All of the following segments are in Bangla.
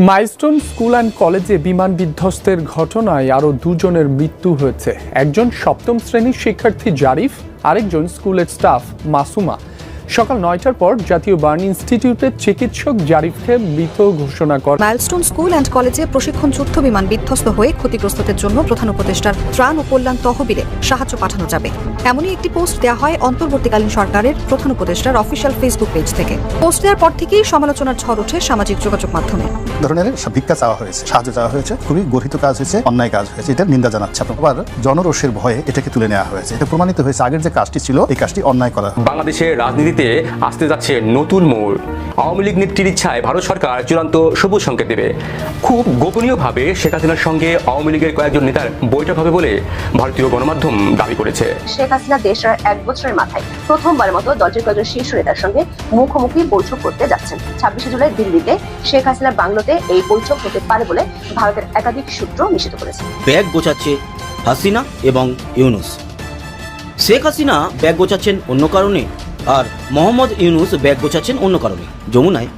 মাইলস্টোন স্কুল অ্যান্ড কলেজে বিমান বিধ্বস্তের ঘটনায় আরও দুজনের মৃত্যু হয়েছে। একজন সপ্তম শ্রেণীর শিক্ষার্থী জারিফ, আরেকজন স্কুলের স্টাফ মাসুমা। সকাল ৯টার পর জাতীয় বার্ন ইনস্টিটিউটের চিকিৎসক জারিফকে মৃত ঘোষণা করেন। মাইলস্টোন স্কুল অ্যান্ড কলেজে প্রশিক্ষণ যুদ্ধ বিমান বিধ্বস্ত হয়ে ক্ষতিগ্রস্তদের জন্য প্রধান উপদেষ্টার ত্রাণ ও কল্যাণ তহবিলে সাহায্য পাঠানো যাবে, এমনই একটি পোস্ট দেওয়া হয় অন্তর্বর্তীকালীন সরকারের প্রধান উপদেষ্টার অফিসিয়াল ফেসবুক পেজ থেকে। পোস্ট দেওয়ার পর থেকেই সমালোচনার ঝড় ওঠে সামাজিক যোগাযোগ মাধ্যমে। ধরনের ভিক্ষা চাওয়া হয়েছে, সাহায্য চাওয়া হয়েছে, খুবই গর্হিত কাজ হয়েছে, অন্যায় কাজ হয়েছে, এটার নিন্দা জানাচ্ছে। আবার জনরোষের ভয়ে এটাকে তুলে নেওয়া হয়েছে। এটা প্রমাণিত হয়েছে আগের যে কাজটি ছিল এই কাজটি অন্যায় করা। বাংলাদেশের রাজনীতিতে আসতে যাচ্ছে নতুন মোড়। আওয়ামী লীগ নেত্রীর ইচ্ছায় ভারত সরকার চূড়ান্ত সবুজ সংকেত দেবে। খুব গোপনীয়ভাবে শেখ হাসিনার সঙ্গে আওয়ামী লীগের কয়েকজন নেতার বৈঠক হবে বলে ভারতীয় গণমাধ্যম দাবি করেছে। শেখ হাসিনা দেশের 1 বছরের মাথায় প্রথমবারের মতো দলটির কয়েকজন শীর্ষ নেতার সঙ্গে মুখোমুখি বৈঠক করতে যাচ্ছেন। 26শে জুলাই দিল্লিতে শেখ হাসিনা বাংলোতে এই বৈঠক হতে পারে বলে ভারতের একাধিক সূত্র নিশ্চিত করেছে। ব্যাগ গোছাচ্ছে হাসিনা এবং ইউনুস। শেখ হাসিনা ব্যাগ গোছাচ্ছেন অন্য কারণে, আর মোহাম্মদ ইউনুস ব্যাগ গোছাচ্ছেন অন্য কারণে। যমুনায়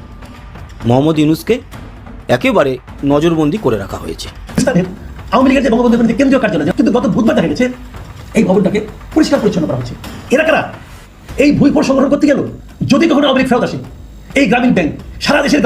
মোহাম্মদ ইউনুসকে একেবারে নজরবন্দি করে রাখা হয়েছে। আওয়ামী লীগের যে বঙ্গবন্ধু কেন্দ্রীয় কার্যালয়, কিন্তু গত বুধবার দেখা গেছে এই ভবনটাকে পরিষ্কার পরিচ্ছন্ন করা হচ্ছে। এরা কারা? এই ভূমিপর সংগ্রহ করতে গেল যদি কখনো আওয়ামী লীগ ফেরত আসে, এই গ্রামীণ ব্যাংক সারা দেশের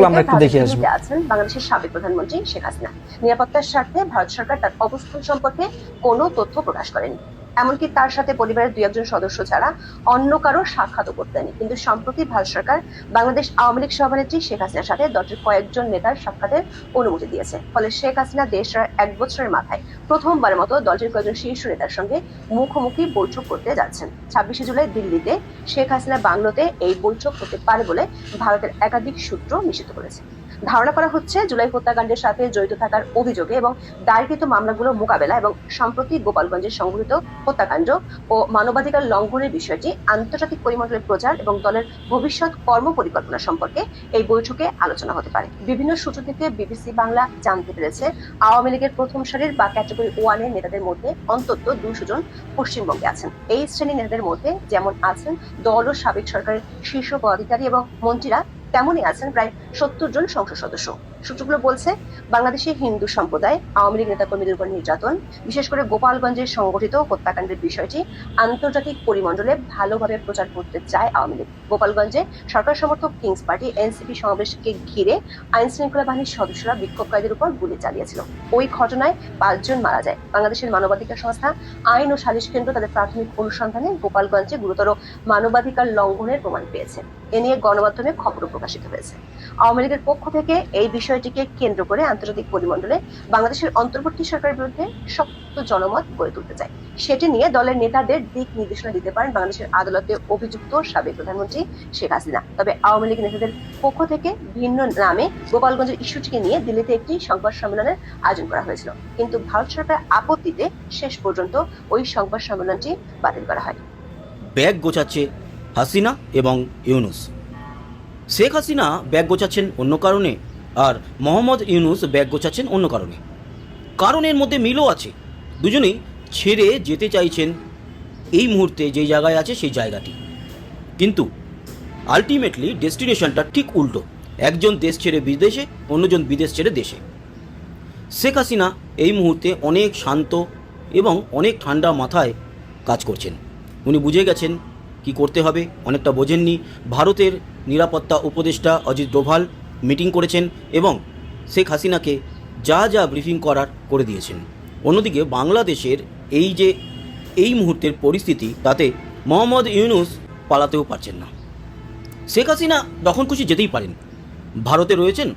আমরা একটু দেখে আসবো। আছেন বাংলাদেশের সাবেক প্রধানমন্ত্রী শেখ হাসিনা। নিরাপত্তার স্বার্থে ভারত সরকার তার অবস্থান সম্পর্কে কোনো তথ্য প্রকাশ করেনি, এমনকি তার সাথে পরিবারের 2-1 সদস্য ছাড়া অন্য কারো সাক্ষাৎও করতেনি। কিন্তু সম্প্রতি ভারত সরকার বাংলাদেশ আওয়ামী লীগ সভানেত্রী শেখ হাসিনার সাথে দলটির কয়েকজন নেতার সাক্ষাতের অনুমতি দিয়েছে। ফলে শেখ হাসিনা দেশের 1 বছরের মাথায় প্রথমবারের মতো দলটির কয়েকজন শীর্ষ নেতার সঙ্গে মুখোমুখি বৈঠক করতে যাচ্ছেন। 26শে জুলাই দিল্লিতে শেখ হাসিনা বাংলোতে এই বৈঠক হতে পারে বলে ভারতের একাধিক সূত্র নিশ্চিত করেছে। ধারণা করা হচ্ছে জুলাই হত্যাকাণ্ডের সাথে জড়িত থাকার অভিযোগে এবং দায়েরকৃত মামলাগুলো মোকাবেলা এবং সম্প্রতি গোপালগঞ্জে সংঘটিত হত্যাকাণ্ড ও মানবাধিকার লঙ্ঘনের বিষয়টি আন্তর্জাতিক পরিমণ্ডলে প্রচার এবং দলের ভবিষ্যৎ কর্মপরিকল্পনা সম্পর্কে এই বৈঠকে আলোচনা হতে পারে। বিভিন্ন সূত্র থেকে বিবিসি বাংলা জানতে পেরেছে, আওয়ামী লীগের প্রথম সারির বা ক্যাটাগরি 1 এর নেতাদের মধ্যে অন্তত 200 জন পশ্চিমবঙ্গে আছেন। এই শ্রেণীর নেতাদের মধ্যে যেমন আছেন দল ও সাবেক সরকারের শীর্ষ পদাধিকারী এবং মন্ত্রীরা, তেমনই আছেন প্রায় 70 জন সংসদ সদস্য। সূত্রগুলো বলছে, বাংলাদেশের হিন্দু সম্প্রদায় আওয়ামী লীগ নেতাকর্মীদের উপর নির্যাতন, বিশেষ করে গোপালগঞ্জের সংগঠিত হত্যাকাণ্ডের বিষয়টি আন্তর্জাতিক পরিমণ্ডলে ভালোভাবে প্রচার করতে চায় আওয়ামী লীগ। গোপালগঞ্জে সরকার সমর্থক কিংস পার্টি এনসিপি সমাবেশকে ঘিরে আইন শৃঙ্খলা বাহিনীর সদস্যরা বিক্ষোভকারীদের উপর গুলি চালিয়েছিল। ওই ঘটনায় 5 জন মারা যায়। বাংলাদেশের মানবাধিকার সংস্থা আইন ও সালিশ কেন্দ্র তাদের প্রাথমিক অনুসন্ধানে গোপালগঞ্জে গুরুতর মানবাধিকার লঙ্ঘনের প্রমাণ পেয়েছে। এ নিয়ে গণমাধ্যমে খবরও প্রকাশিত হয়েছে। আওয়ামী লীগের পক্ষ থেকে এই বিষয়টিকে কেন্দ্র করে আন্তর্জাতিক পরিমণ্ডলে বাংলাদেশের অন্তর্বর্তী সরকারের বিরুদ্ধে শক্ত জনমত গড়ে তুলতে চায়। সেটি নিয়ে দলের নেতাদের দিক নির্দেশনা দিতে পারেন বাংলাদেশের আদালতে অভিযুক্ত সাবেক প্রধানমন্ত্রী শেখ হাসিনা। তবে আওয়ামী লীগ নেতাদের পক্ষ থেকে ভিন্ন নামে গোপালগঞ্জের ইস্যুটিকে নিয়ে দিল্লিতে একটি সংবাদ সম্মেলনের আয়োজন করা হয়েছিল, কিন্তু ভারত সরকার আপত্তিতে শেষ পর্যন্ত ওই সংবাদ সম্মেলনটি বাতিল করা হয়। ব্যাগ গোছাচ্ছে হাসিনা এবং ইউনুস। শেখ হাসিনা ব্যাগ গোছাচ্ছেন অন্য কারণে, আর মোহাম্মদ ইউনুস ব্যাগ গোছাচ্ছেন অন্য কারণে। কারণের মধ্যে মিলও আছে। দুজনেই ছেড়ে যেতে চাইছেন এই মুহূর্তে যেই জায়গায় আছে সেই জায়গাটি, কিন্তু আলটিমেটলি ডেস্টিনেশনটা ঠিক উল্টো। একজন দেশ ছেড়ে বিদেশে, অন্যজন বিদেশ ছেড়ে দেশে। শেখ হাসিনা এই মুহূর্তে অনেক শান্ত এবং অনেক ঠান্ডা মাথায় কাজ করছেন। উনি বুঝে গেছেন কি করতে হবে, অনেকটা বোঝেননি। ভারতের নিরাপত্তা উপদেষ্টা অজিত ডোভাল মিটিং করেছেন এবং শেখ হাসিনাকে যা যা ব্রিফিং করার করে দিয়েছেন। অন্যদিকে বাংলাদেশের এই মুহূর্তের পরিস্থিতি, তাতে মোহাম্মদ ইউনুস পালাতেও পারছেন না। শেখ হাসিনা যখন খুশি যেতেই পারেন, ভারতে রয়েছেন,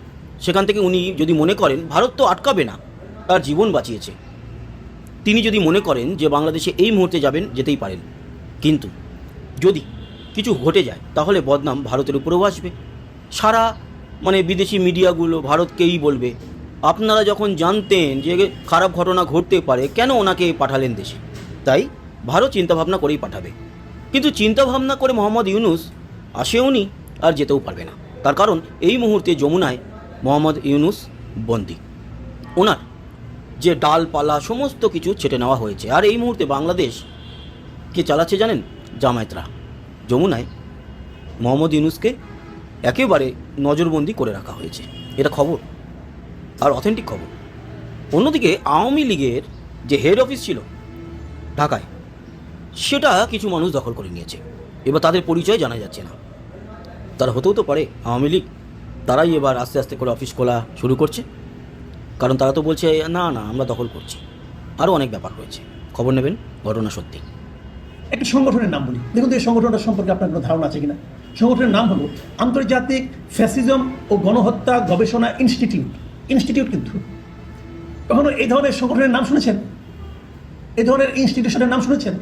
সেখান থেকে উনি যদি মনে করেন ভারত তো আটকাবে না, তার জীবন বাঁচিয়েছে, তিনি যদি মনে করেন যে বাংলাদেশে এই মুহূর্তে যাবেন, যেতেই পারেন। কিন্তু যদি কিছু ঘটে যায় তাহলে বদনাম ভারতের উপরেও আসবে। সারা বিদেশি মিডিয়াগুলো ভারতকেই বলবে, আপনারা যখন জানতেন যে খারাপ ঘটনা ঘটতে পারে কেন ওনাকে পাঠালেন দেশে। তাই ভারত চিন্তাভাবনা করেই পাঠাবে। কিন্তু চিন্তাভাবনা করে মোহাম্মদ ইউনূস আসেও নি আর যেতেও পারবে না। তার কারণ এই মুহূর্তে যমুনায় মোহাম্মদ ইউনূস বন্দী। ওনার যে ডালপালা সমস্ত কিছু ছেটে নেওয়া হয়েছে। আর এই মুহূর্তে বাংলাদেশ কে চালাচ্ছে জানেন? জামায়াতরা। যমুনায় মোহাম্মদ ইউনূসকে একেবারে নজরবন্দি করে রাখা হয়েছে, এটা খবর, আর অথেন্টিক খবর। অন্যদিকে আওয়ামী লীগের যে হেড অফিস ছিল ঢাকায়, সেটা কিছু মানুষ দখল করে নিয়েছে। এবার তাদের পরিচয় জানা যাচ্ছে না। তারা হতেও তো পারে আওয়ামী লীগ, তারাই এবার আস্তে আস্তে করে অফিস খোলা শুরু করছে। কারণ তারা তো বলছে না না আমরা দখল করছি। আরও অনেক ব্যাপার রয়েছে, খবর নেবেন, ঘটনা সত্যি। একটি সংগঠনের নাম বলি, দেখুন তো এই সংগঠনটা সম্পর্কে আপনার কোনো ধারণা আছে কিনা। সংগঠনের নাম হলো আন্তর্জাতিক ফ্যাসিজম ও গণহত্যা গবেষণা ইনস্টিটিউট। কিন্তু কখনো এই ধরনের সংগঠনের নাম শুনেছেন? এই ধরনের ইনস্টিটিউশনের নাম শুনেছেন?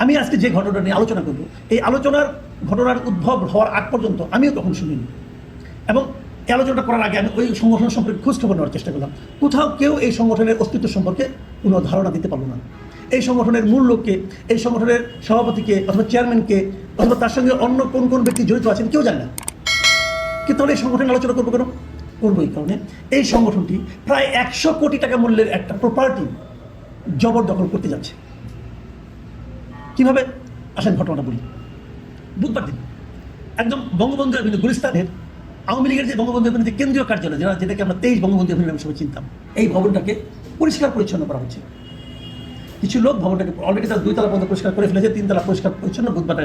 আমি আজকে যে ঘটনাটা নিয়ে আলোচনা করব, এই ঘটনার উদ্ভব হওয়ার আগ পর্যন্ত আমিও তখন শুনিনি। এবং এই আলোচনাটা করার আগে আমি ওই সংগঠন সম্পর্কে খোঁজখবর নেওয়ার চেষ্টা করলাম। কোথাও কেউ এই সংগঠনের অস্তিত্ব সম্পর্কে কোনো ধারণা দিতে পারলো না। এই সংগঠনের মূল লোককে, এই সংগঠনের সভাপতিকে অথবা চেয়ারম্যানকে অথবা তার সঙ্গে অন্য কোন কোন ব্যক্তি জড়িত আছেন কেউ জানে না। কিন্তু তাহলে এই সংগঠনের আলোচনা করবো কেন? করবো এই কারণে এই সংগঠনটি প্রায় 100 কোটি টাকা মূল্যের একটা প্রপার্টি জবরদখল করতে যাচ্ছে। কিভাবে? আসেন ঘটনাটা বলি। বুধবার দিন একদম বঙ্গবন্ধু এভিনিউ, গুলিস্তানের আওয়ামী লীগের যে বঙ্গবন্ধু এভিনিউতে কেন্দ্রীয় কার্যালয়, যেটাকে আমরা 23 বঙ্গবন্ধু এভিনিউ নামে সবাই চিনতাম, এই ভবনটাকে পরিষ্কার পরিচ্ছন্ন করা হচ্ছে। কিছু লোক ভবনটাকে অলরেডি তারা 2 তলা পর্যন্ত পরিষ্কার করে ফেলেছে, 3 তলা পরিষ্কার পরিচ্ছন্ন। বুধবার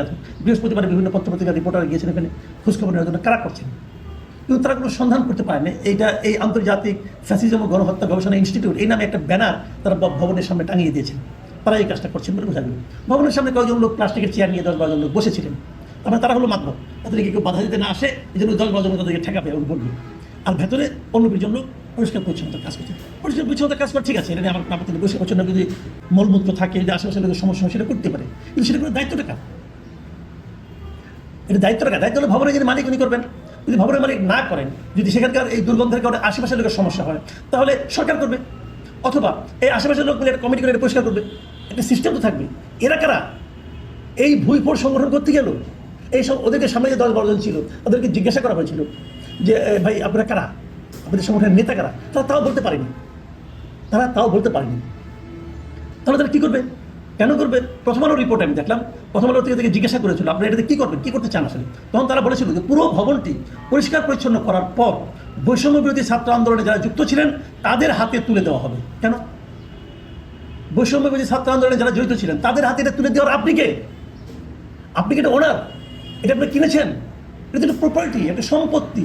বৃহস্পতিবার বিভিন্ন পত্রপত্রিকা রিপোর্টার গিয়েছেন এখানে খোঁজখবর নেওয়ার জন্য, কারা করছেন। কিন্তু তারা কোনো সন্ধান করতে পারেনি। এই আন্তর্জাতিক ফ্যাসিজম ও গণহত্যা গবেষণা ইনস্টিটিউট এই নামে একটা ব্যানার তারা ভবনের সামনে টাঙিয়ে দিয়েছেন। তারা এই কাজটা করছেন বলে বোঝা গেল। ভবনের সামনে কয়েকজন লোক প্লাস্টিকের চেয়ার নিয়ে 10-12 জন লোক বসেছিলেন। তারা হলো মাত্র তাদেরকে কেউ বাধা দিতে না আসে, এই জন্য 10-12 জন তাদেরকে ঠেকাবে এবং বলবে। আর ভেতরে অন্য 20 জন লোক পরিষ্কার পরিচ্ছন্নতার কাজ করছে। পরিষ্কার পরিচ্ছন্নতার কাজ করে ঠিক আছে, এটা নিয়ে আমার আপত্তি নেই। পরিষ্কার পরিচ্ছন্ন যদি মলমূত্র থাকে, যদি আশেপাশে লোকের সমস্যা হয়, সেটা করতে পারে। কিন্তু সেটা কোনো দায়িত্বটা কার? এটা দায়িত্বটা কার? দায়িত্ব হলো ভবনের যিনি মালিক উনি করবেন। যদি ভবনের মালিক না করেন, যদি সেখানকার এই দুর্গন্ধের কারণে আশেপাশের লোকের সমস্যা হয়, তাহলে সরকার করবে, অথবা এই আশেপাশের লোক মিলে একটা কমিটি করে এটা পরিষ্কার করবে। একটা সিস্টেম তো থাকবে। এরা কারা? এই ভুইফোর সংগঠন করতে গেল এই সব ওদেরকে সামনে যে 10-12 জন ছিল তাদেরকে জিজ্ঞাসা করা হয়েছিল যে ভাই আপনারা কারা, আপনাদের সংগঠনের নেতা কারা? তারা তাও বলতে পারেনি। তাহলে তারা কী করবে? কেন করবে? প্রথম আলোর রিপোর্ট আমি দেখলাম, প্রথম আলো থেকে জিজ্ঞাসা করেছিল আপনারা এটাতে কী করবেন, কী করতে চান আসলে। তখন তারা বলেছিল যে পুরো ভবনটি পরিষ্কার পরিচ্ছন্ন করার পর বৈষম্য বিরোধী ছাত্র আন্দোলনে যারা যুক্ত ছিলেন তাদের হাতে তুলে দেওয়া হবে। কেন? বৈষম্য বিরোধী ছাত্র আন্দোলনে যারা জড়িত ছিলেন তাদের হাতে এটা তুলে দেওয়ার আপনি কে? আপনি কি এটা ওনার? এটা আপনি কিনেছেন? এটা তো একটা প্রপার্টি, একটা সম্পত্তি।